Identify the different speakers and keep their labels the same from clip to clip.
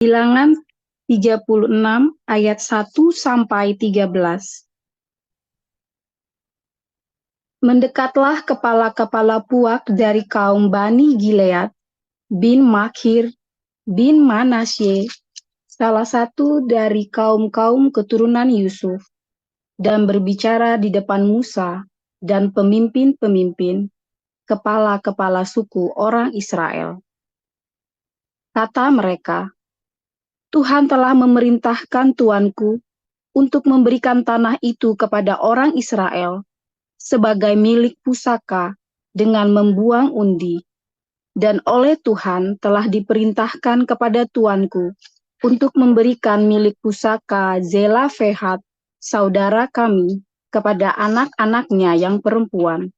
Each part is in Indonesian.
Speaker 1: Bilangan 36 ayat 1 sampai 13. Mendekatlah kepala-kepala puak dari kaum Bani Gilead bin Makhir bin Manasye, salah satu dari kaum-kaum keturunan Yusuf, dan berbicara di depan Musa dan pemimpin-pemimpin, kepala-kepala suku orang Israel. Kata mereka, Tuhan telah memerintahkan tuanku untuk memberikan tanah itu kepada orang Israel sebagai milik pusaka dengan membuang undi. Dan oleh Tuhan telah diperintahkan kepada tuanku untuk memberikan milik pusaka Zelafehat, saudara kami, kepada anak-anaknya yang perempuan.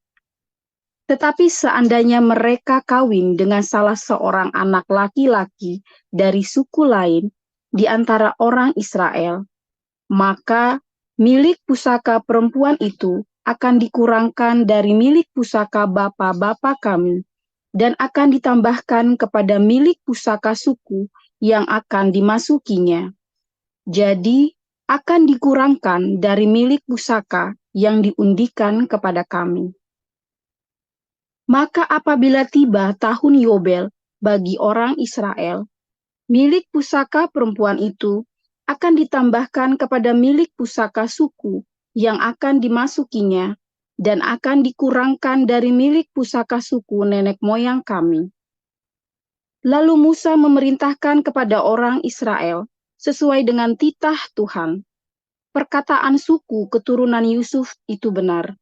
Speaker 1: Tetapi seandainya mereka kawin dengan salah seorang anak laki-laki dari suku lain di antara orang Israel, maka milik pusaka perempuan itu akan dikurangkan dari milik pusaka bapa-bapa kami, dan akan ditambahkan kepada milik pusaka suku yang akan dimasukinya. Jadi, akan dikurangkan dari milik pusaka yang diundikan kepada kami. Maka apabila tiba tahun Yobel bagi orang Israel, milik pusaka perempuan itu akan ditambahkan kepada milik pusaka suku yang akan dimasukinya, dan akan dikurangkan dari milik pusaka suku nenek moyang kami. Lalu Musa memerintahkan kepada orang Israel sesuai dengan titah Tuhan. Perkataan suku keturunan Yusuf itu benar.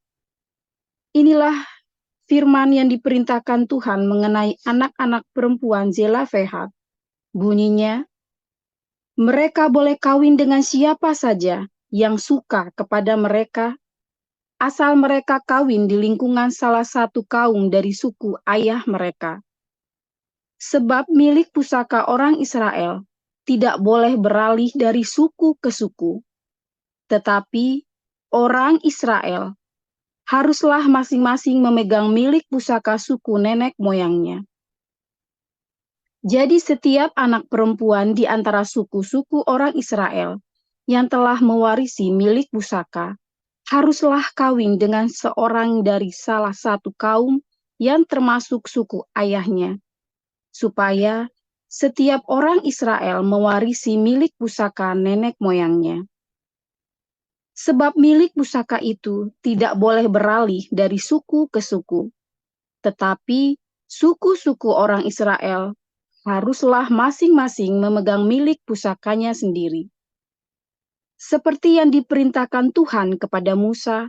Speaker 1: Inilah firman yang diperintahkan Tuhan mengenai anak-anak perempuan Zelafehat. Bunyinya, mereka boleh kawin dengan siapa saja yang suka kepada mereka, asal mereka kawin di lingkungan salah satu kaum dari suku ayah mereka. Sebab milik pusaka orang Israel tidak boleh beralih dari suku ke suku, tetapi orang Israel haruslah masing-masing memegang milik pusaka suku nenek moyangnya. Jadi setiap anak perempuan di antara suku-suku orang Israel yang telah mewarisi milik pusaka haruslah kawin dengan seorang dari salah satu kaum yang termasuk suku ayahnya, supaya setiap orang Israel mewarisi milik pusaka nenek moyangnya. Sebab milik pusaka itu tidak boleh beralih dari suku ke suku, tetapi suku-suku orang Israel haruslah masing-masing memegang milik pusakanya sendiri. Seperti yang diperintahkan Tuhan kepada Musa,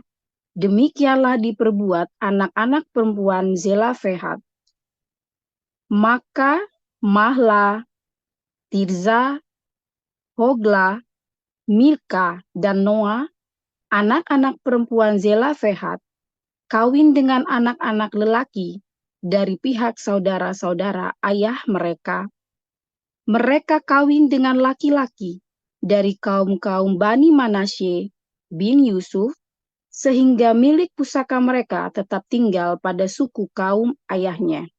Speaker 1: demikianlah diperbuat anak-anak perempuan Zelafehat. Maka Mahla, Tirza, Hogla, Milka, dan Noa, anak-anak perempuan Zelafehat, kawin dengan anak-anak lelaki dari pihak saudara-saudara ayah mereka. Mereka kawin dengan laki-laki dari kaum-kaum Bani Manasye bin Yusuf, sehingga milik pusaka mereka tetap tinggal pada suku kaum ayahnya.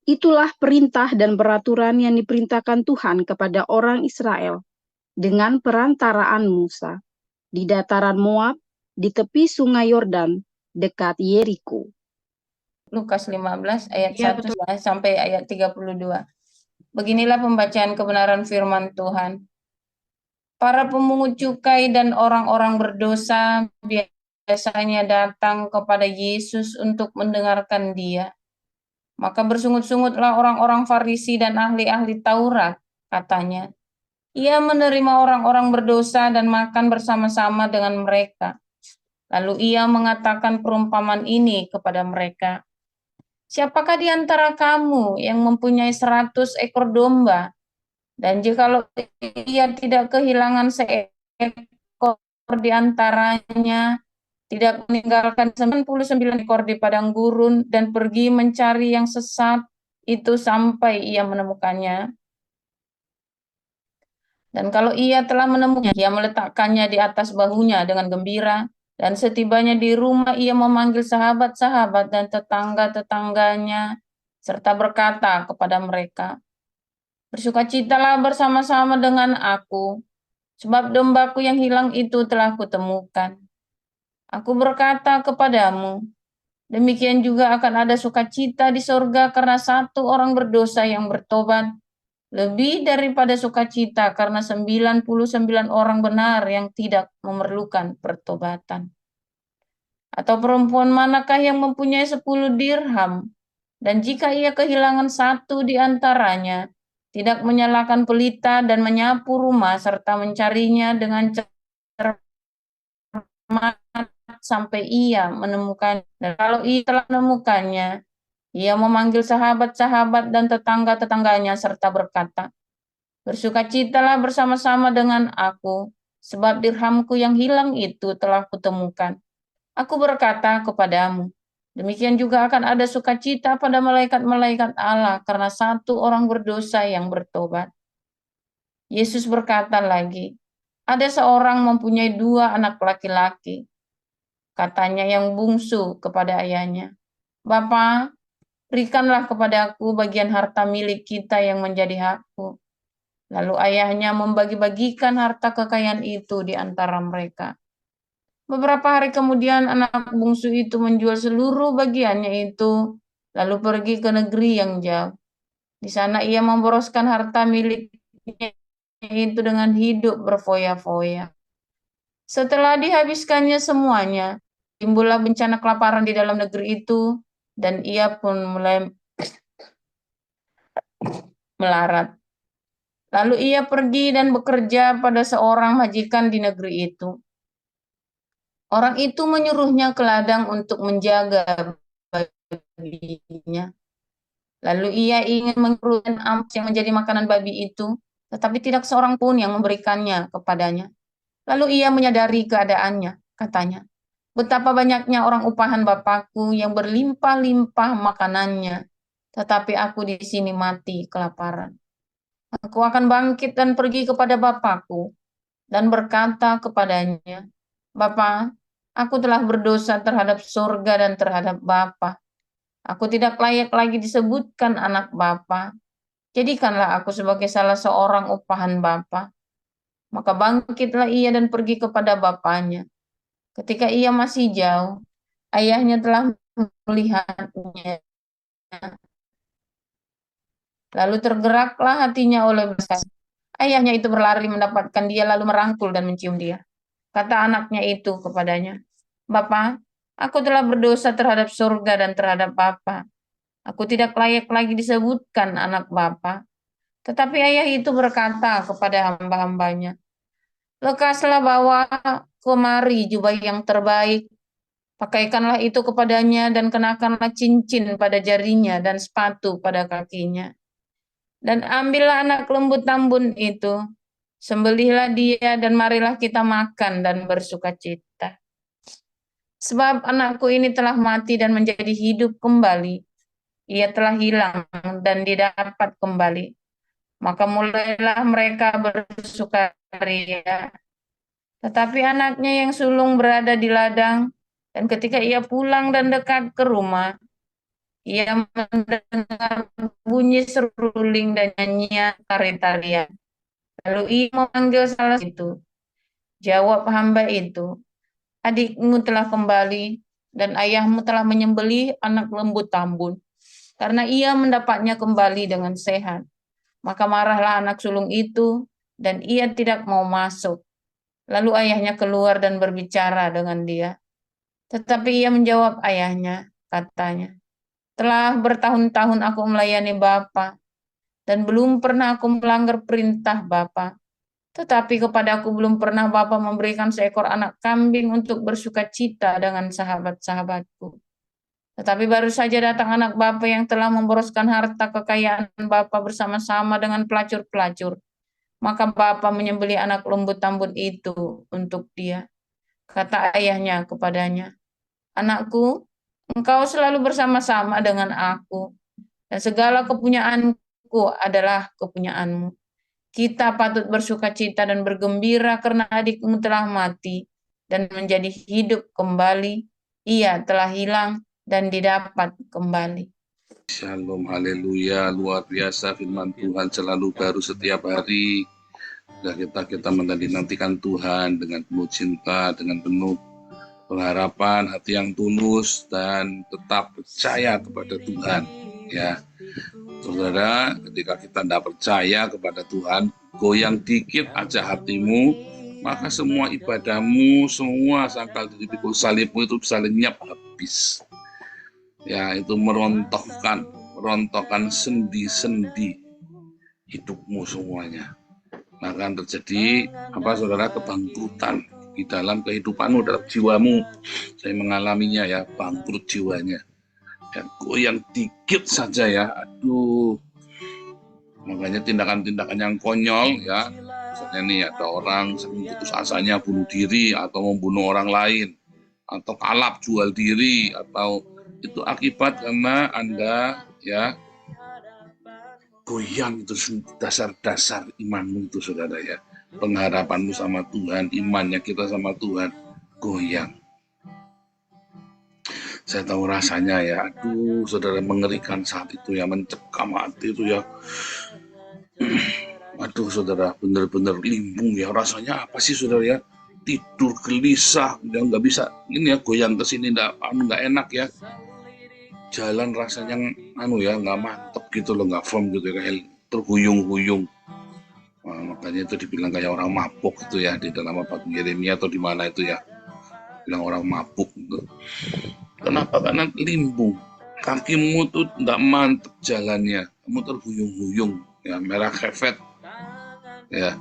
Speaker 1: Itulah perintah dan peraturan yang diperintahkan Tuhan kepada orang Israel dengan perantaraan Musa di dataran Moab di tepi sungai Yordan dekat Yeriko.
Speaker 2: Lukas 15 ayat
Speaker 1: Ya,
Speaker 2: 1 sampai ayat 32. Beginilah pembacaan kebenaran firman Tuhan. Para pemungut cukai dan orang-orang berdosa biasanya datang kepada Yesus untuk mendengarkan Dia. Maka bersungut-sungutlah orang-orang Farisi dan ahli-ahli Taurat, katanya. Ia menerima orang-orang berdosa dan makan bersama-sama dengan mereka. Lalu ia mengatakan perumpamaan ini kepada mereka. Siapakah di antara kamu yang mempunyai 100 ekor domba, dan jikalau ia tidak kehilangan seekor di antaranya, tidak meninggalkan 99 ekor di padang gurun dan pergi mencari yang sesat itu sampai ia menemukannya? Dan kalau ia telah menemukannya, ia meletakkannya di atas bahunya dengan gembira, dan setibanya di rumah ia memanggil sahabat-sahabat dan tetangga-tetangganya, serta berkata kepada mereka, Bersukacitalah bersama-sama dengan aku, sebab dombaku yang hilang itu telah kutemukan. Aku berkata kepadamu, demikian juga akan ada sukacita di sorga karena satu orang berdosa yang bertobat, lebih daripada sukacita karena 99 orang benar yang tidak memerlukan pertobatan. Atau perempuan manakah yang mempunyai 10 dirham, dan jika ia kehilangan satu di antaranya, tidak menyalakan pelita dan menyapu rumah serta mencarinya dengan cermat sampai ia menemukan. Dan kalau ia telah menemukannya, ia memanggil sahabat-sahabat dan tetangga-tetangganya serta berkata, bersukacitalah bersama-sama dengan aku, sebab dirhamku yang hilang itu telah kutemukan. Aku berkata kepadamu, demikian juga akan ada sukacita pada malaikat-malaikat Allah karena satu orang berdosa yang bertobat. Yesus berkata lagi, ada seorang mempunyai 2 anak laki-laki. Katanya yang bungsu kepada ayahnya, Bapa, berikanlah kepadaku bagian harta milik kita yang menjadi hakku. Lalu ayahnya membagi-bagikan harta kekayaan itu di antara mereka. Beberapa hari kemudian anak bungsu itu menjual seluruh bagiannya itu, lalu pergi ke negeri yang jauh. Di sana ia memboroskan harta miliknya itu dengan hidup berfoya-foya. Setelah dihabiskannya semuanya, timbullah bencana kelaparan di dalam negeri itu, dan ia pun mulai melarat. Lalu ia pergi dan bekerja pada seorang majikan di negeri itu. Orang itu menyuruhnya ke ladang untuk menjaga babinya. Lalu ia ingin mengumpulkan ampas yang menjadi makanan babi itu, tetapi tidak seorang pun yang memberikannya kepadanya. Lalu ia menyadari keadaannya, katanya, betapa banyaknya orang upahan Bapakku yang berlimpah-limpah makanannya, tetapi aku di sini mati kelaparan. Aku akan bangkit dan pergi kepada Bapakku dan berkata kepadanya, Bapa, aku telah berdosa terhadap surga dan terhadap Bapa. Aku tidak layak lagi disebutkan anak Bapa. Jadikanlah aku sebagai salah seorang upahan Bapa. Maka bangkitlah ia dan pergi kepada bapaknya. Ketika ia masih jauh, ayahnya telah melihatnya. Lalu tergeraklah hatinya oleh belas. Ayahnya itu berlari mendapatkan dia lalu merangkul dan mencium dia. Kata anaknya itu kepadanya, Bapa, aku telah berdosa terhadap surga dan terhadap Bapa. Aku tidak layak lagi disebutkan anak Bapa. Tetapi ayah itu berkata kepada hamba-hambanya, lekaslah bawa kemari jubah yang terbaik, pakaikanlah itu kepadanya dan kenakanlah cincin pada jarinya dan sepatu pada kakinya. Dan ambillah anak lembu tambun itu, sembelihlah dia dan marilah kita makan dan bersukacita. Sebab anakku ini telah mati dan menjadi hidup kembali. Ia telah hilang dan didapat kembali. Maka mulailah mereka bersukaria. Tetapi anaknya yang sulung berada di ladang, dan ketika ia pulang dan dekat ke rumah, ia mendengar bunyi seruling dan nyanyian tari-tarian. Lalu ia memanggil salah itu. Jawab hamba itu, adikmu telah kembali, dan ayahmu telah menyembelih anak lembu tambun, karena ia mendapatnya kembali dengan sehat. Maka marahlah anak sulung itu, dan ia tidak mau masuk. Lalu ayahnya keluar dan berbicara dengan dia. Tetapi ia menjawab ayahnya, katanya, telah bertahun-tahun aku melayani Bapa, dan belum pernah aku melanggar perintah Bapa. Tetapi kepadaku belum pernah Bapa memberikan seekor anak kambing untuk bersukacita dengan sahabat-sahabatku. Tetapi baru saja datang anak Bapa yang telah memboroskan harta kekayaan Bapa bersama-sama dengan pelacur-pelacur. Maka Bapa menyembelih anak lembu tambun itu untuk dia. Kata ayahnya kepadanya, anakku, engkau selalu bersama-sama dengan aku, dan segala kepunyaanku adalah kepunyaanmu. Kita patut bersukacita dan bergembira karena adikmu telah mati dan menjadi hidup kembali. Ia telah hilang dan didapat kembali.
Speaker 3: Shalom, haleluya, luar biasa firman Tuhan selalu baru setiap hari. Dan kita menanti-nantikan Tuhan dengan penuh cinta, dengan penuh pengharapan, hati yang tulus dan tetap percaya kepada Tuhan. Ya, saudara, ketika kita tidak percaya kepada Tuhan, goyang dikit aja hatimu, maka semua ibadahmu, semua sangkal di pikul salibmu itu bisa lenyap habis. Ya, itu merontokkan sendi-sendi hidupmu semuanya. Maka terjadi saudara, kebangkrutan di dalam kehidupanmu, dalam jiwamu. Saya mengalaminya ya, bangkrut jiwanya. Ya, goyang dikit saja ya, aduh. Makanya tindakan-tindakan yang konyol ya, misalnya nih ada orang putus asanya bunuh diri atau membunuh orang lain, atau kalap jual diri, atau itu akibat karena Anda ya goyang itu dasar-dasar imanmu itu, saudara ya. Pengharapanmu sama Tuhan, imannya kita sama Tuhan goyang. Saya tahu rasanya ya, aduh saudara, mengerikan saat itu ya, mencekam hati itu ya. Aduh saudara, benar-benar limbung ya, rasanya apa sih saudara ya, tidur gelisah, udah nggak bisa ini ya, goyang ke sini nggak enak ya. Jalan rasanya nggak mantep gitu loh, nggak firm gitu ya, kayak terhuyung-huyung. Nah, makanya itu dibilang kayak orang mabuk gitu ya, di dalam Yeremia atau di mana itu ya, bilang orang mabuk gitu. Kenapa? Karena limbung, kakimu tuh nggak mantep jalannya, kamu terhuyung-huyung ya, merah kefet ya,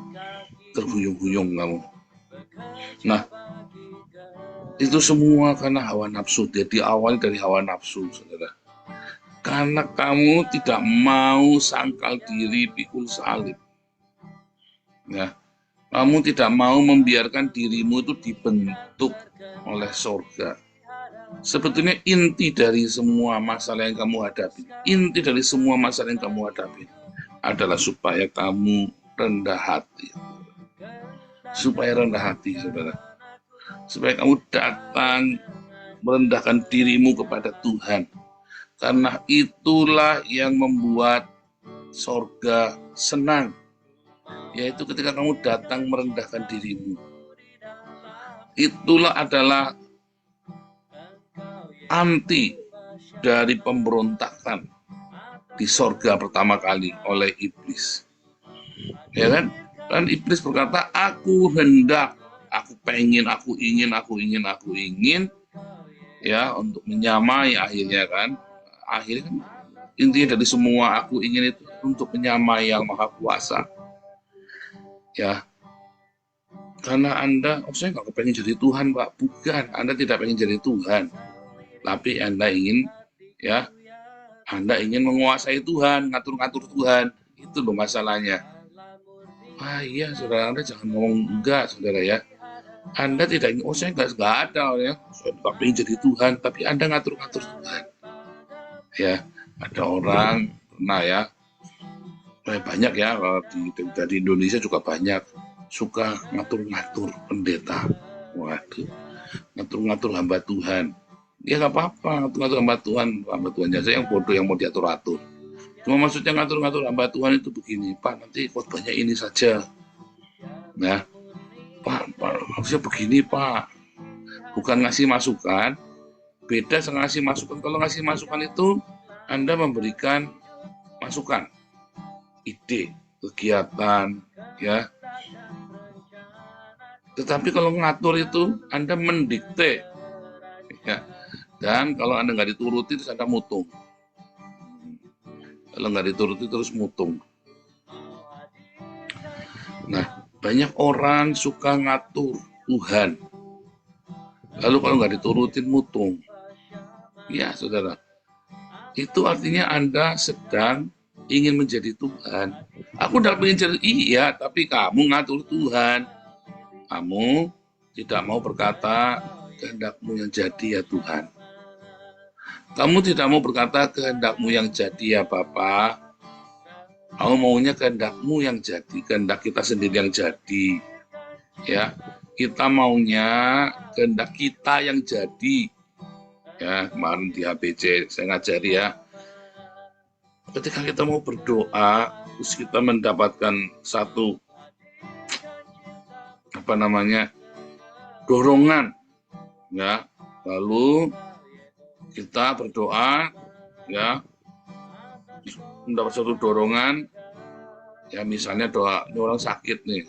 Speaker 3: terhuyung-huyung kamu. Nah, itu semua karena hawa nafsu. Jadi awal dari hawa nafsu, saudara. Karena kamu tidak mau sangkal diri pikul salib. Ya, kamu tidak mau membiarkan dirimu itu dibentuk oleh surga. Sebetulnya inti dari semua masalah yang kamu hadapi, adalah supaya kamu rendah hati. Supaya rendah hati, saudara. Supaya kamu datang merendahkan dirimu kepada Tuhan. Karena itulah yang membuat surga senang. Yaitu ketika kamu datang merendahkan dirimu. Itulah adalah anti dari pemberontakan di surga pertama kali oleh iblis. Ya kan? Dan iblis berkata, aku hendak, aku pengen, aku ingin, ya, untuk menyamai akhirnya kan. Akhirnya kan intinya dari semua aku ingin itu untuk menyamai Yang Maha Kuasa. Ya, karena Anda, saya nggak pengen jadi Tuhan, Pak. Bukan, Anda tidak pengen jadi Tuhan, tapi Anda ingin, ya, Anda ingin menguasai Tuhan, ngatur-ngatur Tuhan. Itu loh masalahnya. Iya, saudara, Anda jangan ngomong enggak, saudara ya. Anda tidak ingin, saya nggak ada ya, saya nggak pengen jadi Tuhan, tapi Anda ngatur-ngatur Tuhan. Ya, ada orang pernah ya, banyak ya, dari Indonesia juga banyak suka ngatur-ngatur pendeta. Waduh, ngatur-ngatur hamba Tuhan. Ya nggak apa-apa, ngatur-ngatur hamba Tuhan aja yang bodoh yang mau diatur-atur. Cuma maksudnya ngatur-ngatur hamba Tuhan itu begini, Pak, nanti khotbahnya ini saja. Nah, Pak, maksudnya begini, Pak. Bukan ngasih masukan, beda sama ngasih masukan. Kalau ngasih masukan itu, Anda memberikan masukan, ide, kegiatan, ya. Tetapi kalau ngatur itu, Anda mendikte, ya. Dan kalau Anda nggak dituruti, terus Anda mutung. Kalau nggak dituruti terus mutung. Nah, banyak orang suka ngatur Tuhan. Lalu kalau nggak diturutin mutung. Ya, saudara. Itu artinya Anda sedang ingin menjadi Tuhan. Aku udah ingin jadi, iya, tapi kamu ngatur Tuhan. Kamu tidak mau berkata, kehendakmu yang jadi ya Tuhan. Kamu tidak mau berkata kehendakmu yang jadi ya Bapa. Kamu maunya kehendakmu yang jadi, kehendak kita sendiri yang jadi. Ya, kita maunya kehendak kita yang jadi. Ya, kemarin di HBC saya ngajari ya. ketika kita mau berdoa, terus kita mendapatkan satu dorongan, ya, lalu kita berdoa, ya, mendapat satu dorongan, ya, misalnya doa, ini orang sakit nih,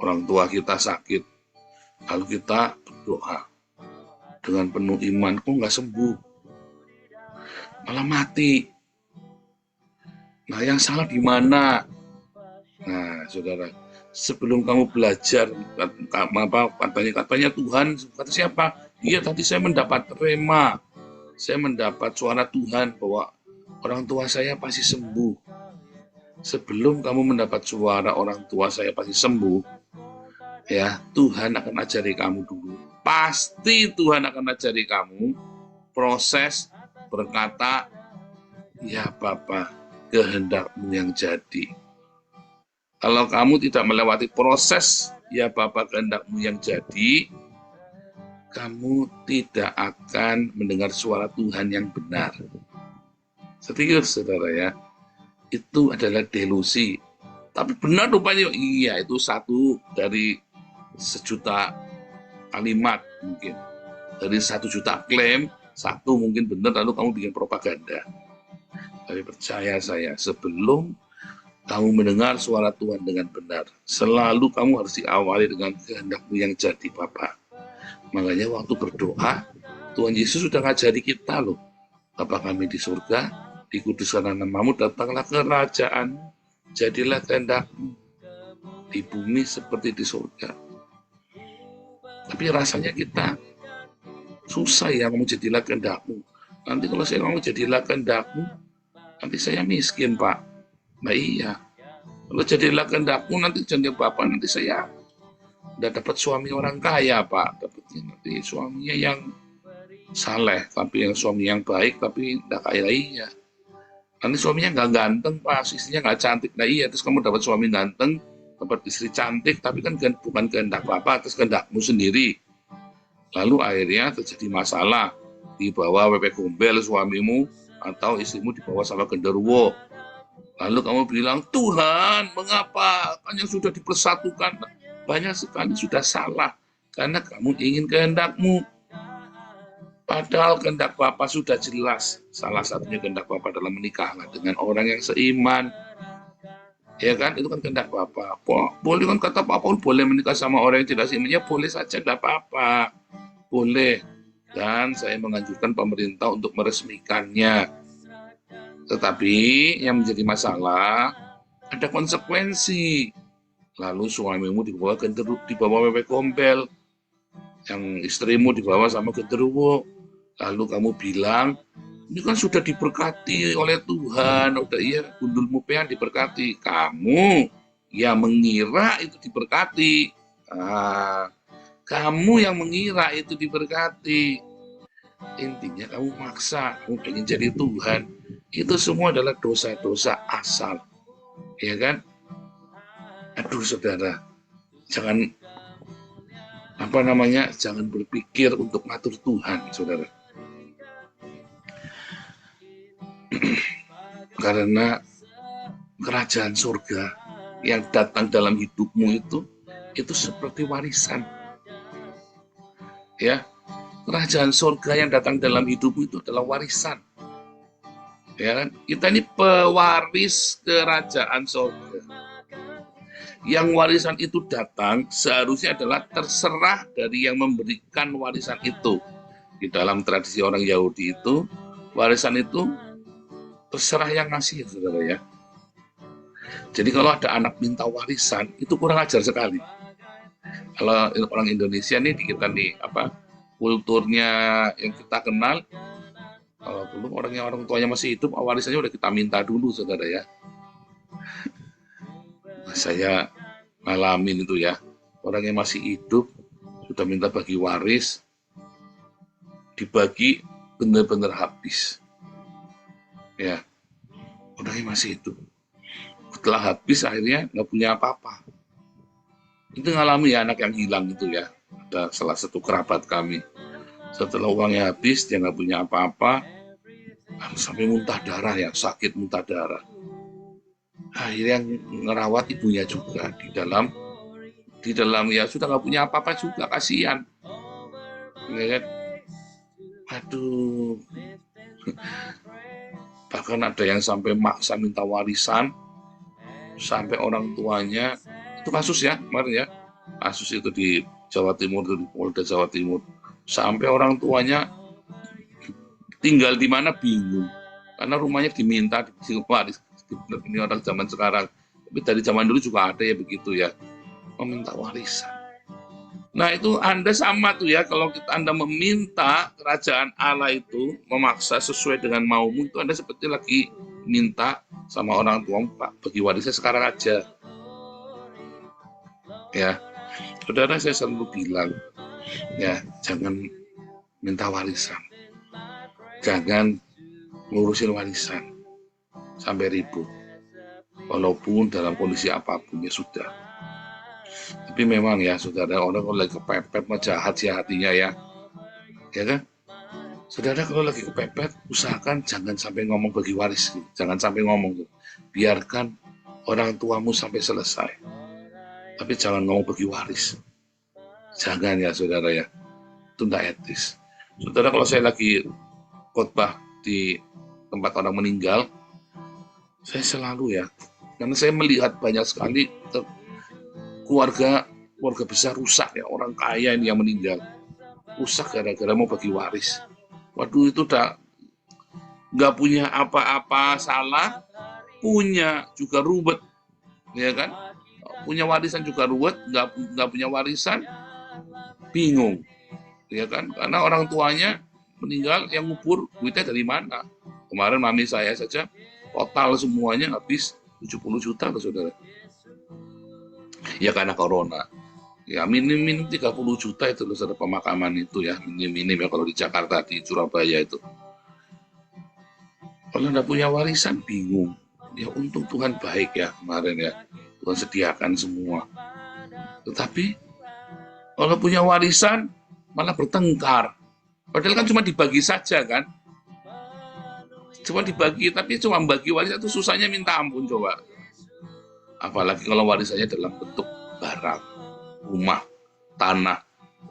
Speaker 3: orang tua kita sakit, lalu kita berdoa dengan penuh iman, kok nggak sembuh, malah mati. Nah, yang salah di mana? Nah, saudara, sebelum kamu belajar, katanya Tuhan, kata siapa? Iya, tadi saya mendapat rema, saya mendapat suara Tuhan bahwa orang tua saya pasti sembuh. Sebelum kamu mendapat suara orang tua saya pasti sembuh, ya, Tuhan akan ajari kamu dulu. Pasti Tuhan akan ajari kamu proses berkata, ya Bapa, kehendakmu yang jadi. Kalau kamu tidak melewati proses, ya Bapa, kehendakmu yang jadi, kamu tidak akan mendengar suara Tuhan yang benar. Setuju, saudara, ya? Itu adalah delusi. Tapi benar rupanya, iya, itu satu dari 1.000.000 kalimat mungkin. Dari 1.000.000 klaim, satu mungkin benar, lalu kamu bikin propaganda. Tapi percaya saya, sebelum kamu mendengar suara Tuhan dengan benar, selalu kamu harus diawali dengan kehendakmu yang jadi, Bapa. Makanya waktu berdoa, Tuhan Yesus sudah ngajari kita loh. Bapa kami di surga, dikuduskanlah namamu, datanglah kerajaan, jadilah kehendakmu di bumi seperti di surga. Tapi rasanya kita susah ya ngomong jadilah kehendakmu. Nanti kalau saya ngomong jadilah kehendakmu, nanti saya miskin, Pak. Nah iya, kalau jadilah kehendakmu nanti jadi Bapak, nanti saya udah dapat suami orang kaya, Pak. Dapatnya nanti suaminya yang saleh, tapi yang suami yang baik, tapi tidak kaya. Iya. Nanti suaminya nggak ganteng, Pak, istrinya nggak cantik. Nah iya, terus kamu dapat suami ganteng, dapat istri cantik, tapi kan bukan kehendak Bapak, terus kehendakmu sendiri. Lalu akhirnya terjadi masalah, dibawa wewe gombel suamimu, atau istrimu dibawa sama genderuwo. Lalu kamu bilang, Tuhan, mengapa? Kan yang sudah dipersatukan banyak sekali sudah salah, karena kamu ingin kehendakmu. Padahal kehendak Bapa sudah jelas. Salah satunya kehendak Bapa dalam menikahlah dengan orang yang seiman. Ya kan, itu kan kehendak Bapa. Boleh kan kata Papa, boleh menikah sama orang yang tidak seiman, ya boleh saja, tidak apa-apa. Boleh. Dan saya menganjurkan pemerintah untuk meresmikannya. Tetapi yang menjadi masalah, ada konsekuensi. Lalu suamimu dibawa wewe gombel, yang istrimu dibawa sama genderuwo. Lalu kamu bilang, ini kan sudah diberkati oleh Tuhan, udah iya, gundulmu pean diberkati. Kamu yang mengira itu diberkati. Kamu yang mengira itu diberkati. Intinya kamu maksa, kamu pengen jadi Tuhan. Itu semua adalah dosa-dosa asal. Ya kan? Aduh saudara, jangan jangan berpikir untuk ngatur Tuhan, saudara. Karena kerajaan surga yang datang dalam hidupmu itu seperti warisan. Ya, kerajaan surga yang datang dalam hidupmu itu adalah warisan. Ya kan? Kita ini pewaris kerajaan surga. Yang warisan itu datang seharusnya adalah terserah dari yang memberikan warisan itu. Di dalam tradisi orang Yahudi itu, warisan itu terserah yang ngasih, saudara ya. Jadi kalau ada anak minta warisan, itu kurang ajar sekali. Kalau orang Indonesia nih, kita nih kulturnya yang kita kenal, kalau dulu orang tuanya masih hidup, warisannya udah kita minta dulu, saudara ya. Saya ngalamin itu ya, orang yang masih hidup sudah minta bagi waris, dibagi benar-benar habis. Ya, orang yang masih hidup. Setelah habis akhirnya nggak punya apa-apa. Itu ngalami ya anak yang hilang itu ya. Ada salah satu kerabat kami. Setelah uangnya habis, dia nggak punya apa-apa. sampai muntah darah ya, sakit muntah darah. Akhirnya ngerawat ibunya juga di dalam ya sudah nggak punya apa-apa juga, kasihan. Ya kan? Aduh, bahkan ada yang sampai maksa minta warisan, sampai orang tuanya, itu kasus ya kemarin ya, kasus itu di Jawa Timur, di Polda Jawa Timur, sampai orang tuanya tinggal di mana bingung, karena rumahnya diminta diwaris. Ini orang zaman sekarang, tapi dari zaman dulu juga ada ya begitu ya, meminta warisan. Nah itu Anda sama tuh ya, kalau Anda meminta kerajaan Allah itu, memaksa sesuai dengan maumu, itu Anda seperti lagi minta sama orang tua, Pak, bagi warisnya sekarang aja. Ya, saudara, saya selalu bilang, ya jangan minta warisan, jangan ngurusin warisan sampai ribut, walaupun dalam kondisi apapun ya sudah. Tapi memang ya saudara, orang kalau lagi kepepet mah jahat sih hatinya ya kan? Saudara kalau lagi kepepet, usahakan jangan sampai ngomong bagi waris, gitu. Jangan sampai ngomong, gitu. Biarkan orang tuamu sampai selesai, tapi jangan ngomong bagi waris. Jangan ya saudara ya, itu tidak etis. Saudara, kalau saya lagi khotbah di tempat orang meninggal, saya selalu ya, karena saya melihat banyak sekali keluarga besar rusak ya, orang kaya ini yang meninggal rusak gara-gara mau bagi waris. Waduh, itu udah nggak punya apa-apa salah, punya juga ruwet, ya kan? Punya warisan juga ruwet, nggak punya warisan bingung, ya kan? Karena orang tuanya meninggal, yang ngubur duitnya dari mana? Kemarin mami saya saja total semuanya habis 70 juta loh saudara. Ya karena corona. Ya minim 30 juta itu loh saudara, pemakaman itu ya, minim ya kalau di Jakarta, di Surabaya itu. Kalau nggak punya warisan bingung. Ya untung Tuhan baik ya kemarin ya, Tuhan sediakan semua. Tetapi kalau punya warisan malah bertengkar. Padahal kan cuma dibagi saja kan. Cuma dibagi, tapi cuma bagi warisan itu susahnya minta ampun coba. Apalagi kalau warisannya dalam bentuk barang, rumah, tanah.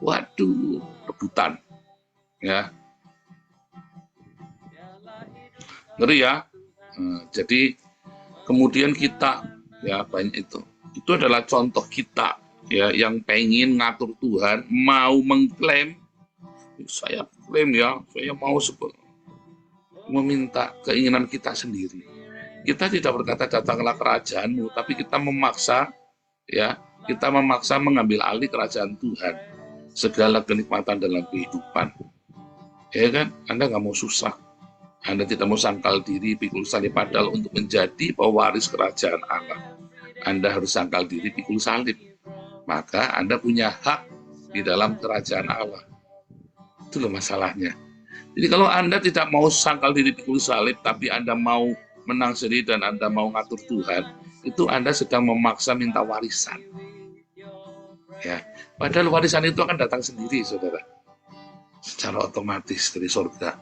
Speaker 3: Waduh, rebutan. Ya. Ngeri ya. Jadi kemudian kita ya banyak itu. Itu adalah contoh kita ya yang pengen ngatur Tuhan, mau mengklaim, saya klaim ya, saya mau meminta keinginan kita sendiri. Kita tidak berkata datanglah kerajaanmu, tapi kita memaksa ya, kita memaksa mengambil alih kerajaan Tuhan, segala kenikmatan dalam kehidupan. Ya kan? Anda nggak mau susah, Anda tidak mau sangkal diri, pikul salib, padahal untuk menjadi pewaris kerajaan Allah, Anda harus sangkal diri, pikul salib. Maka Anda punya hak di dalam kerajaan Allah. Itu loh masalahnya. Jadi kalau Anda tidak mau sangkal diri pikul salib, tapi Anda mau menang sendiri dan Anda mau ngatur Tuhan, itu Anda sedang memaksa minta warisan. Ya, padahal warisan itu akan datang sendiri, saudara, secara otomatis dari surga.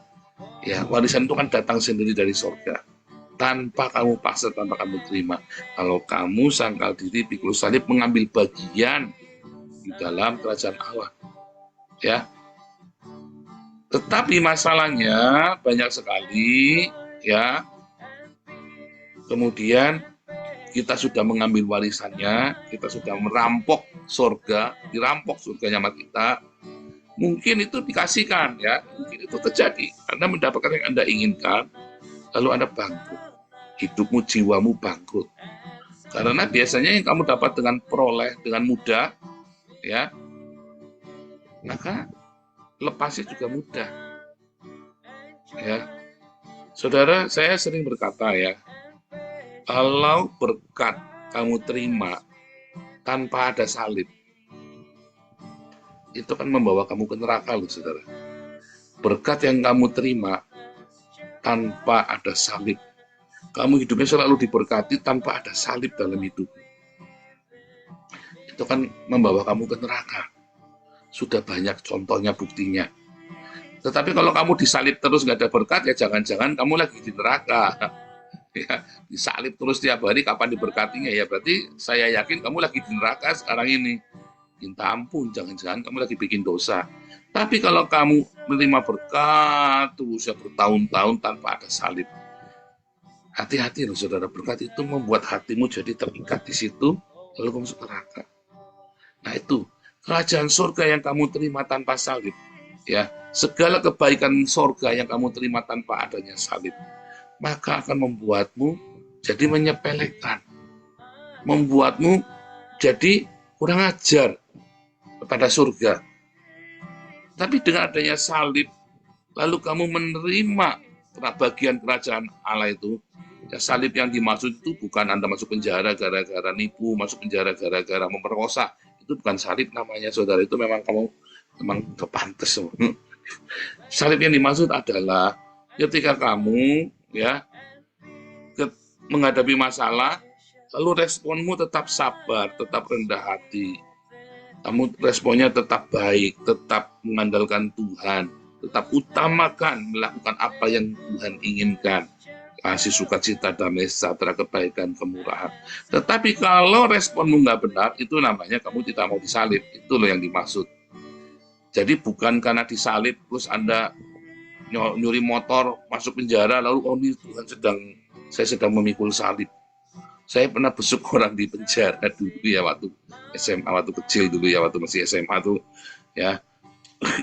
Speaker 3: Ya, warisan itu kan datang sendiri dari surga, tanpa kamu paksa, tanpa kamu terima. Kalau kamu sangkal diri, pikul salib, mengambil bagian di dalam kerajaan Allah. Ya. Tetapi masalahnya banyak sekali ya. Kemudian kita sudah mengambil warisannya, kita sudah merampok surga, dirampok surganya sama kita. Mungkin itu dikasihkan ya, mungkin itu terjadi. Anda mendapatkan yang Anda inginkan, lalu Anda bangkrut. Hidupmu, jiwamu bangkrut. Karena biasanya yang kamu dapat dengan peroleh dengan mudah, ya, maka lepasnya juga mudah. Ya, saudara, saya sering berkata ya, kalau berkat kamu terima tanpa ada salib, itu kan membawa kamu ke neraka loh, saudara. Berkat yang kamu terima tanpa ada salib, kamu hidupnya selalu diberkati tanpa ada salib dalam hidup, itu kan membawa kamu ke neraka. Sudah banyak contohnya, buktinya. Tetapi kalau kamu disalib terus nggak ada berkat, ya jangan-jangan kamu lagi di neraka. Ya, disalib terus tiap hari, kapan diberkatinya? Ya berarti saya yakin kamu lagi di neraka sekarang ini. Minta ampun, jangan-jangan kamu lagi bikin dosa. Tapi kalau kamu menerima berkat terus ya bertahun-tahun tanpa ada salib, hati-hati loh saudara, berkat itu membuat hatimu jadi terikat di situ, lalu kamu masuk neraka. Nah itu, kerajaan surga yang kamu terima tanpa salib, ya, segala kebaikan surga yang kamu terima tanpa adanya salib, maka akan membuatmu jadi menyepelekan, membuatmu jadi kurang ajar kepada surga. Tapi dengan adanya salib, lalu kamu menerima bagian kerajaan Allah itu, ya salib yang dimaksud itu bukan Anda masuk penjara gara-gara nipu, masuk penjara gara-gara memperkosa. Itu bukan salib namanya, saudara. Itu memang kamu udah pantas. Salib yang dimaksud adalah ketika kamu ya menghadapi masalah, lalu responmu tetap sabar, tetap rendah hati. Kamu responnya tetap baik, tetap mengandalkan Tuhan, tetap utamakan melakukan apa yang Tuhan inginkan. Kasih sukacita, damai sejahtera, kebaikan, kemurahan. Tetapi kalau responmu nggak benar, itu namanya kamu tidak mau disalib. Itu loh yang dimaksud. Jadi bukan karena disalib, terus Anda nyuri motor, masuk penjara, lalu oh ini Tuhan saya sedang memikul salib. Saya pernah besuk orang di penjara dulu ya, waktu SMA, waktu kecil dulu ya, waktu masih SMA tuh ya.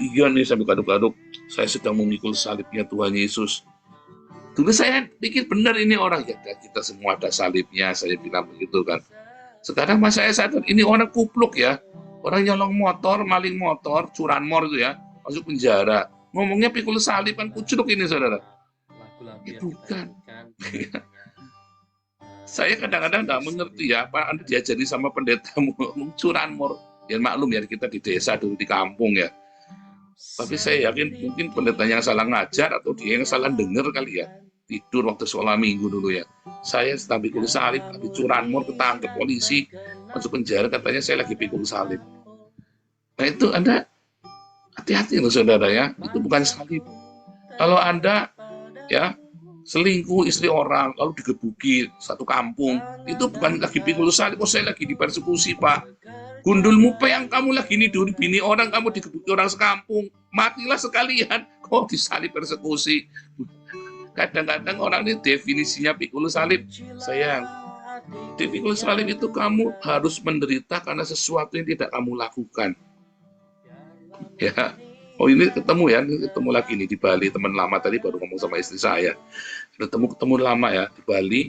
Speaker 3: Iya nih, sambil kaduk-kaduk, saya sedang memikul salibnya Tuhan Yesus. Dulu saya pikir benar ini orang, ya kita semua ada salibnya, saya bilang begitu kan. Sekarang mas saya sadar, ini orang kupluk ya, orang nyolong motor, maling motor, curanmor itu ya, masuk penjara. Ngomongnya pikul salib, kan kucluk ini saudara. Ya bukan. Saya kadang-kadang nggak mengerti ya, apa Anda diajari sama pendetamu curanmor. Ya maklum ya, kita di desa dulu, di kampung ya. Tapi saya yakin mungkin pendetanya yang salah ngajar atau dia yang salah dengar kali ya. Tidur waktu sekolah minggu dulu ya. Saya sedang pikul salib, tapi curanmor ketangkep polisi, masuk penjara, katanya saya lagi pikul salib. Nah itu Anda hati-hati loh saudara ya, itu bukan salib. Kalau Anda ya selingkuh istri orang, lalu digebuki satu kampung, itu bukan lagi pikul salib, oh saya lagi dipersekusi pak. Gundul mupe yang kamu lagi nidur bini orang, kamu digebuki orang sekampung, matilah sekalian, kok disalib persekusi. Kadang-kadang orang ini definisinya pikul salib, sayang. Di pikul salib itu kamu harus menderita karena sesuatu yang tidak kamu lakukan. Ya. Oh ini ketemu lagi nih di Bali, teman lama tadi baru ngomong sama istri saya. Ketemu lama ya di Bali.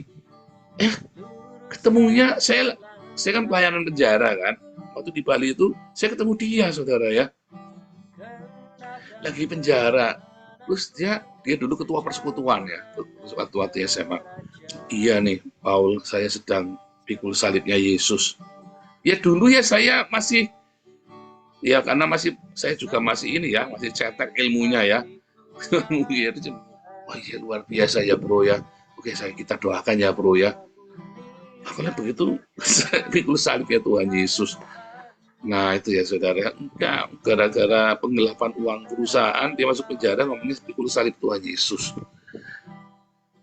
Speaker 3: Ketemunya saya kan pelayanan penjara kan. Waktu di Bali itu saya ketemu dia saudara ya. Lagi penjara. Terus dia dulu ketua persekutuan ya, waktu SMA. Iya nih, Paul, saya sedang pikul salibnya Yesus. Ya dulu ya saya masih ya karena saya juga masih ini ya, masih cetek ilmunya ya. Wah iya luar biasa ya bro ya. Oke kita doakan ya bro ya. Kalau begitu saya pikul salib ya Tuhan Yesus. Nah itu ya saudara, enggak gara-gara penggelapan uang perusahaan dia masuk penjara ngomongnya pikul salib Tuhan Yesus.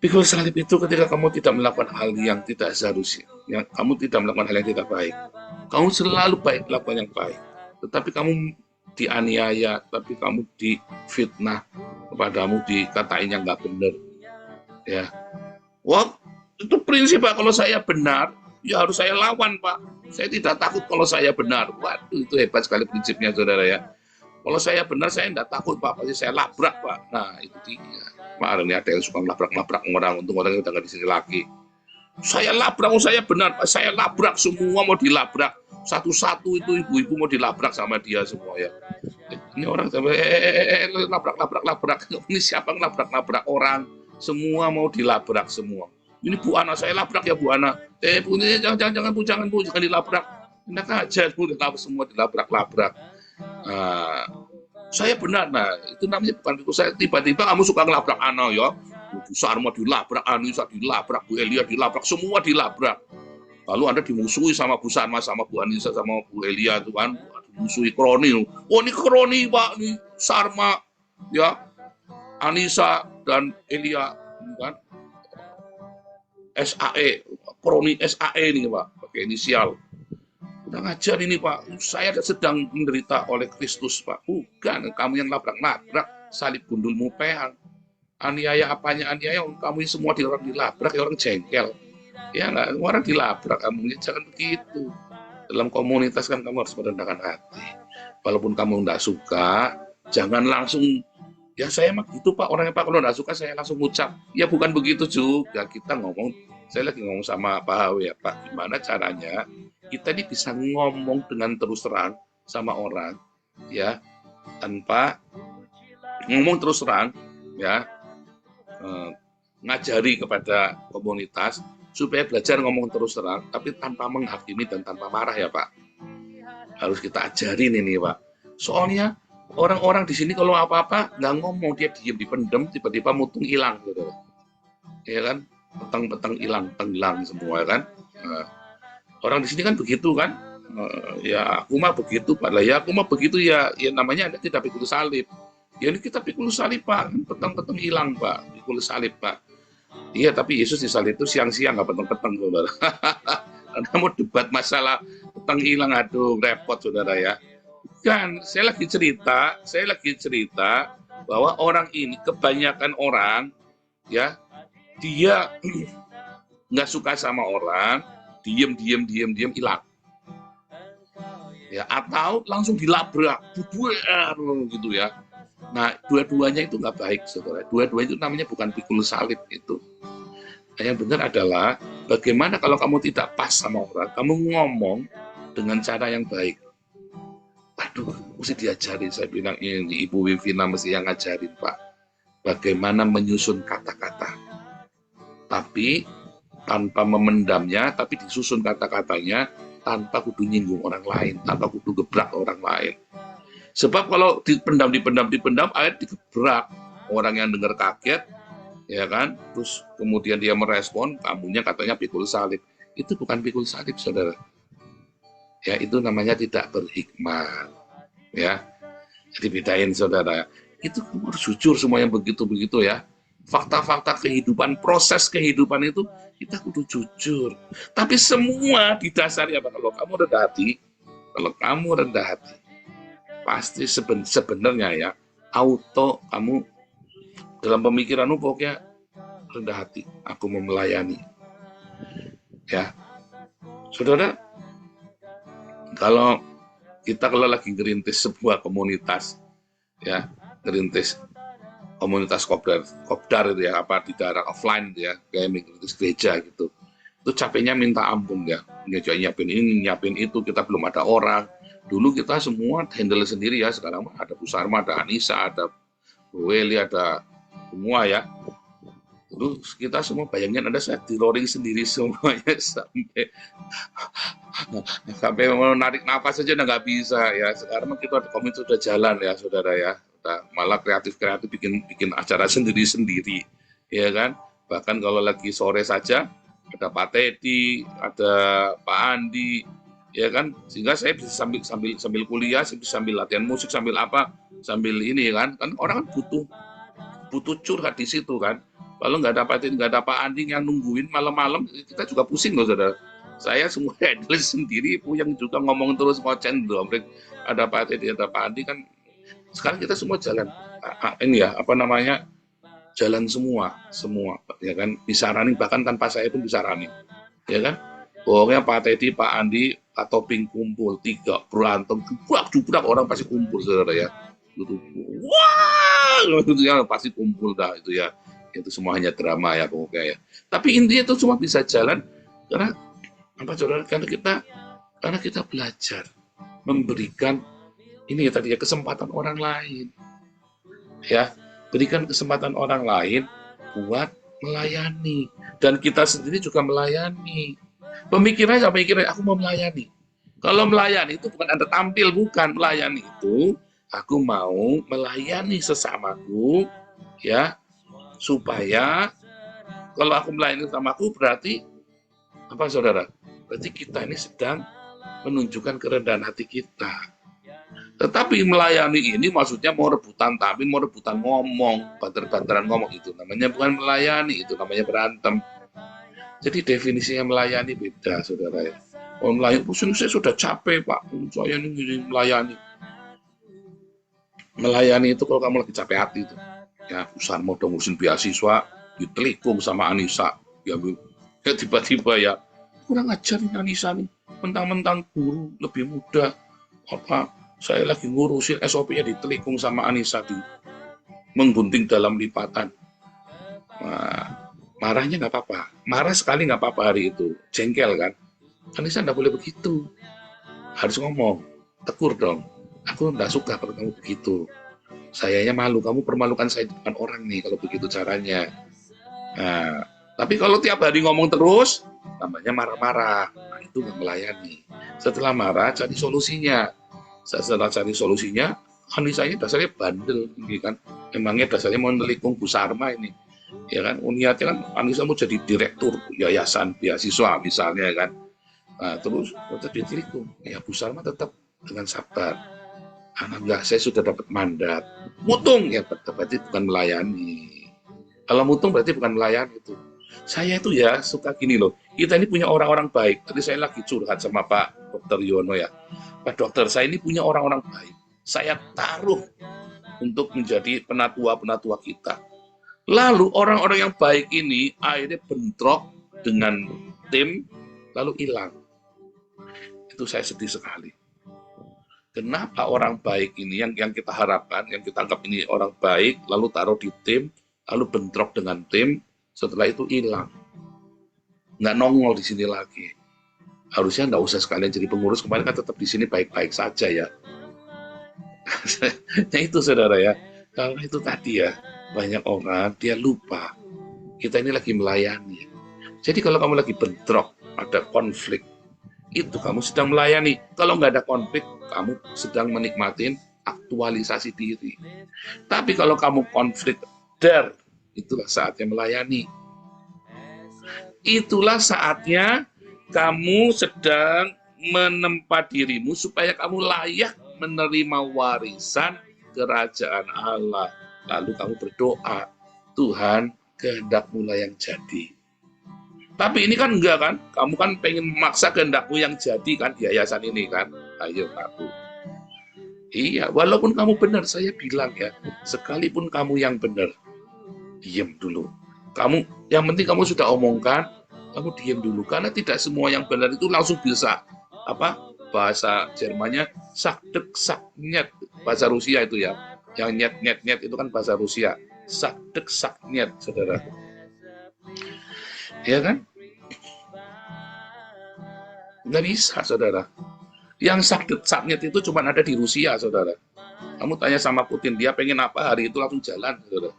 Speaker 3: Pikul salib itu ketika kamu tidak melakukan hal yang tidak seharusnya, yang kamu tidak melakukan hal yang tidak baik. Kamu selalu baik melakukan yang baik. Tetapi kamu dianiaya, tapi kamu difitnah, kepadamu dikatain yang nggak benar. Ya, wah itu prinsip pak. Kalau saya benar, ya harus saya lawan pak. Saya tidak takut kalau saya benar. Waduh itu hebat sekali prinsipnya saudara ya. Kalau saya benar, saya tidak takut pak. Pasti saya labrak pak. Nah itu dia. Kemarin ada yang suka labrak-labrak orang. Untung orangnya udah nggak di sini lagi. Saya labrak, saya benar pak. Saya labrak, semua mau dilabrak. Satu-satu itu ibu-ibu mau dilabrak sama dia semua ya. Ini orang sampai labrak. Ini siapa ngelabrak-labrak orang? Semua mau dilabrak semua. Ini Bu Ana, saya labrak ya Bu Ana. Bu ini jangan Bu, jangan dilabrak. Enak aja Bu, semua dilabrak-labrak. Saya benar, nah itu namanya bukan itu. Saya tiba-tiba kamu suka ngelabrak Ana ya. Bu Sarma dilabrak, Anissa dilabrak, Bu Elia dilabrak, semua dilabrak. Lalu Anda dimusuhi sama Bu Sarma, sama Bu Anissa, sama Bu Elia itu kan, dimusuhi kroni. Oh ini kroni Pak, ini Sarma ya, Anissa dan Elia, kan? SAE, Proni SAE ini Pak, pakai inisial. Udah ngajar ini Pak, saya sedang menderita oleh Kristus Pak. Bukan, kamu yang labrak-labrak, salib gundulmu peang. Aniaya apanya aniaya, kamu semua orang dilabrak, orang jengkel. Ya nggak, orang dilabrak kamu, jangan begitu. Dalam komunitas kan kamu harus merendahkan hati. Walaupun kamu nggak suka, jangan langsung, ya saya mah gitu Pak, orangnya Pak, kalau nggak suka saya langsung ngucap. Ya bukan begitu juga, kita ngomong, saya lagi ngomong sama Pak Hawi ya Pak, gimana caranya kita ini bisa ngomong dengan terus terang sama orang, ya, tanpa ngomong terus terang, ya, ngajari kepada komunitas, supaya belajar ngomong terus terang, tapi tanpa menghakimi dan tanpa marah ya Pak. Harus kita ajarin ini Pak. Soalnya orang-orang di sini kalau apa-apa nggak ngomong, dia diem dipendem, tiba-tiba mutung hilang gitu, ya kan? Petang-petang hilang, tenggelam semua kan? Orang di sini kan begitu kan? Ya aku mah begitu Pak. Lah ya aku mah begitu ya. Ya namanya Anda tidak pikul salib. Ya ini kita pikul salib Pak. Petang-petang hilang Pak. Pikul salib Pak. Iya tapi Yesus disalib itu siang-siang nggak petang-petang saudara. Anda mau debat masalah petang hilang, aduh repot saudara ya. Kan saya lagi cerita bahwa orang ini, kebanyakan orang ya, dia nggak suka sama orang, diem hilang, ya, atau langsung dilabrak, bubar gitu ya. Nah dua-duanya itu nggak baik saudara. Dua-duanya itu namanya bukan pikul salib itu. Yang benar adalah bagaimana kalau kamu tidak pas sama orang, kamu ngomong dengan cara yang baik. Aduh, mesti diajarin, saya bilang ini Ibu Wivina mesti yang ngajarin Pak. Bagaimana menyusun kata-kata. Tapi tanpa memendamnya, tapi disusun kata-katanya tanpa kudu nyinggung orang lain, tanpa kudu gebrak orang lain. Sebab kalau dipendam, akhirnya digebrak. Orang yang dengar kaget, ya kan? Terus kemudian dia merespon, kamunya katanya pikul salib. Itu bukan pikul salib, saudara. Ya itu namanya tidak berhikmat, ya. Jadi bedain saudara. Itu kamu harus jujur semua yang begitu-begitu ya. Fakta-fakta kehidupan, proses kehidupan itu kita kudu jujur. Tapi semua didasari apa? Kalau kamu rendah hati, pasti sebenarnya ya auto kamu dalam pemikiranmu pokoknya rendah hati. Aku mau melayani, ya, saudara. Kalau lagi ngerintis sebuah komunitas, ya, ngerintis komunitas kopdar itu ya, apa di daerah offline ya, kayak ngerintis gereja gitu, itu capeknya minta ampun ya, nyiapin ini, nyiapin itu, kita belum ada orang. Dulu kita semua handle sendiri ya, sekarang ada Bu Sarma, ada Anissa, ada Bu Weli, ada semua ya. Terus kita semua bayangin ada saya di rolling sendiri semuanya sampai mau narik nafas saja nggak bisa ya. Sekarang kita komunitas sudah jalan ya saudara ya, malah kreatif bikin acara sendiri ya kan. Bahkan kalau lagi sore saja ada Pak Teddy, ada Pak Andi, ya kan, sehingga saya bisa sambil kuliah, sambil latihan musik, sambil ini kan orang kan butuh curhat di situ kan. Kalau nggak ada Pak Andi yang nungguin malam-malam, kita juga pusing loh saudara. Saya semua handle sendiri, yang juga ngomong terus ngocen tuh. Ada Pak Teddy, ada Pak Andi kan. Sekarang kita semua jalan, ini ya apa namanya, jalan semua ya kan, bisa running, bahkan tanpa saya pun bisa running, ya kan. Pokoknya Pak Teddy, Pak Andi, atau Toping kumpul, 3 berantem, jubrak orang pasti kumpul saudara ya. Gitu. Wah, itu ya pasti kumpul dah itu ya. Itu semua hanya drama ya pokoknya ya. Tapi intinya itu semua bisa jalan karena apa saudara? Karena kita belajar memberikan ini ya tadi ya, kesempatan orang lain. Ya, berikan kesempatan orang lain buat melayani, dan kita sendiri juga melayani. Pemikirannya aku mau melayani. Kalau melayani itu bukan Anda tampil, bukan. Melayani itu aku mau melayani sesamaku ya, supaya kalau aku melayani sesamaku berarti apa saudara? Berarti kita ini sedang menunjukkan kerendahan hati kita. Tetapi melayani ini maksudnya mau rebutan tapi mau rebutan ngomong, banter-banteran ngomong, itu namanya bukan melayani, itu namanya berantem. Jadi definisinya melayani beda, saudara ya. Oh, melayani, saya sudah capek Pak, saya ini melayani. Melayani itu kalau kamu lagi capek hati itu, ya usaha mau dong ngurusin beasiswa, ditelikung sama Anissa, ya tiba-tiba ya kurang ajar nih Anissa nih, mentang-mentang guru lebih muda, apa saya lagi ngurusin SOP-nya ditelikung sama Anissa, di menggunting dalam lipatan. Nah, marahnya nggak apa-apa, marah sekali nggak apa-apa hari itu, jengkel kan. Anissa nggak boleh begitu, harus ngomong, tegur dong, aku nggak suka kalau kamu begitu, sayanya malu, kamu permalukan saya di depan orang nih kalau begitu caranya. Nah, tapi kalau tiap hari ngomong terus, namanya marah-marah, nah itu nggak melayani. Setelah marah, cari solusinya. Setelah cari solusinya, Anissa ini dasarnya bandel, ini kan, emangnya dasarnya mau nelikung Bu Sarma ini, ya kan, niatnya kan Anissa mau jadi direktur yayasan beasiswa misalnya kan. Nah, terus tetap ditelikung, ya Bu Sarma tetap dengan sabar. Enggak, saya sudah dapat mandat. Mutung, ya berarti bukan melayani. Kalau mutung berarti bukan melayani itu. Saya itu ya suka gini loh, kita ini punya orang-orang baik. Tadi saya lagi curhat sama Pak Dr. Yono ya. Pak Dokter, saya ini punya orang-orang baik. Saya taruh untuk menjadi penatua-penatua kita. Lalu orang-orang yang baik ini akhirnya bentrok dengan tim, lalu hilang. Itu saya sedih sekali. Kenapa orang baik ini yang kita harapkan, yang kita anggap ini orang baik, lalu taruh di tim, lalu bentrok dengan tim, setelah itu hilang. Nggak nongol di sini lagi. Harusnya nggak usah sekalian jadi pengurus, kemarin kan tetap di sini baik-baik saja ya. Nah itu saudara ya, kalau itu tadi ya, banyak orang dia lupa, kita ini lagi melayani. Jadi kalau kamu lagi bentrok, ada konflik, itu kamu sedang melayani. Kalau nggak ada konflik, kamu sedang menikmatin aktualisasi diri. Tapi kalau kamu konflik, itulah saatnya melayani. Itulah saatnya kamu sedang menempa dirimu supaya kamu layak menerima warisan kerajaan Allah. Lalu kamu berdoa, Tuhan, kehendak-Mu lah yang jadi. Tapi ini kan enggak kan, kamu kan pengen memaksa kehendak-Mu yang jadi kan di yayasan ini kan. Ayo ngaku. Iya, walaupun kamu benar, saya bilang ya, sekalipun kamu yang benar, diam dulu. Kamu, yang penting kamu sudah omongkan, kamu diam dulu, karena tidak semua yang benar itu langsung bisa bahasa Jermannya sakdek saknyet, bahasa Rusia itu ya, yang nyet itu kan bahasa Rusia, sakdek saknyet, saudara, ya kan, nggak bisa saudara. Yang sakdek saknyet itu cuma ada di Rusia, saudara. Kamu tanya sama Putin, dia pengen apa hari itu langsung jalan, saudara.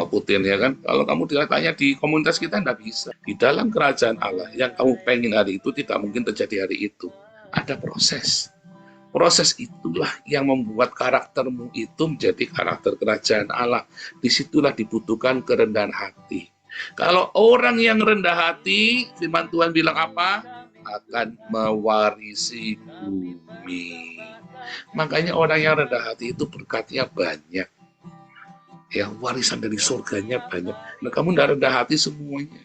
Speaker 3: Putin ya kan, kalau kamu tanya di komunitas kita nggak bisa. Di dalam kerajaan Allah yang kamu pengen hari itu tidak mungkin terjadi hari itu. Ada proses. Proses itulah yang membuat karaktermu itu menjadi karakter kerajaan Allah. Disitulah dibutuhkan kerendahan hati. Kalau orang yang rendah hati, firman Tuhan bilang apa? Akan mewarisi bumi. Makanya orang yang rendah hati itu berkatnya banyak. Ya, warisan dari surganya banyak. Nah, kamu tidak rendah hati semuanya.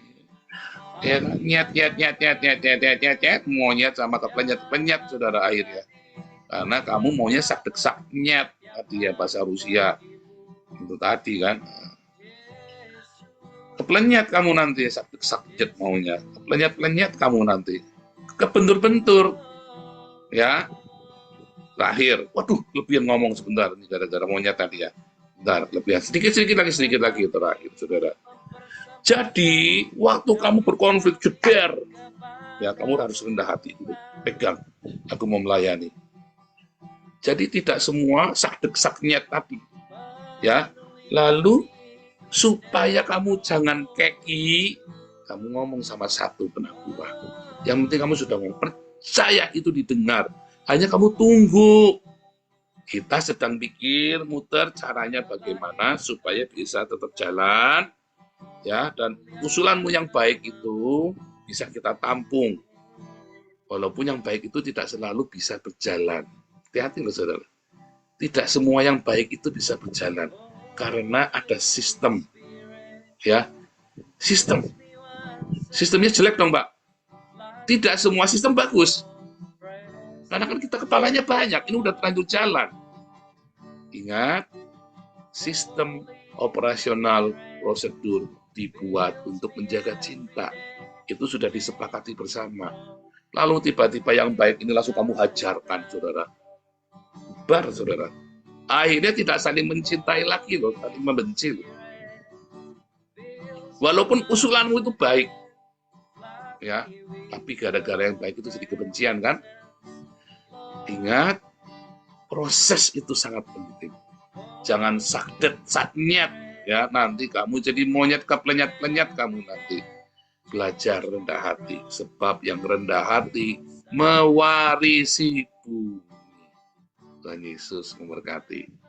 Speaker 3: Ya, nyet, monyet sama kepenyet, saudara akhirnya. Karena kamu maunya sakdek-saknyet, tadi ya bahasa Rusia. Itu tadi kan. Keplenyet kamu nanti, sakdek-saknyet maunya. Keplenyet-plenyet kamu nanti. Kebentur-bentur. Ya. Terakhir, waduh, lebihan ngomong sebentar nih gara-gara monyet tadi ya. Bentar, lebih sedikit lagi terakhir, saudara. Jadi, waktu kamu berkonflik jeder, ya kamu harus rendah hati dulu. Pegang, aku mau melayani. Jadi tidak semua sakdek-saknyet tadi. Ya, lalu supaya kamu jangan keki, kamu ngomong sama satu penatua. Yang penting kamu sudah ngomong, percaya itu didengar. Hanya kamu tunggu. Kita sedang pikir, muter caranya bagaimana supaya bisa tetap jalan, ya. Dan usulanmu yang baik itu bisa kita tampung. Walaupun yang baik itu tidak selalu bisa berjalan. Hati-hati loh saudara. tidak semua yang baik itu bisa berjalan karena ada sistem, ya. Sistemnya jelek dong, Mbak. Tidak semua sistem bagus. Karena kan kita kepalanya banyak, ini udah terlanjur jalan. Ingat, sistem operasional prosedur dibuat untuk menjaga cinta. Itu sudah disepakati bersama. Lalu tiba-tiba yang baik ini langsung kamu hajarkan, saudara. Bubar, saudara. Akhirnya tidak saling mencintai lagi loh, saling membenci loh. Walaupun usulanmu itu baik, ya, tapi gara-gara yang baik itu jadi kebencian kan? Ingat, proses itu sangat penting. Jangan sakdet, saknyat, ya, nanti kamu jadi monyet keplenyat-plenyat kamu nanti. Belajar rendah hati, sebab yang rendah hati mewarisi bumi. Tuhan Yesus memberkati.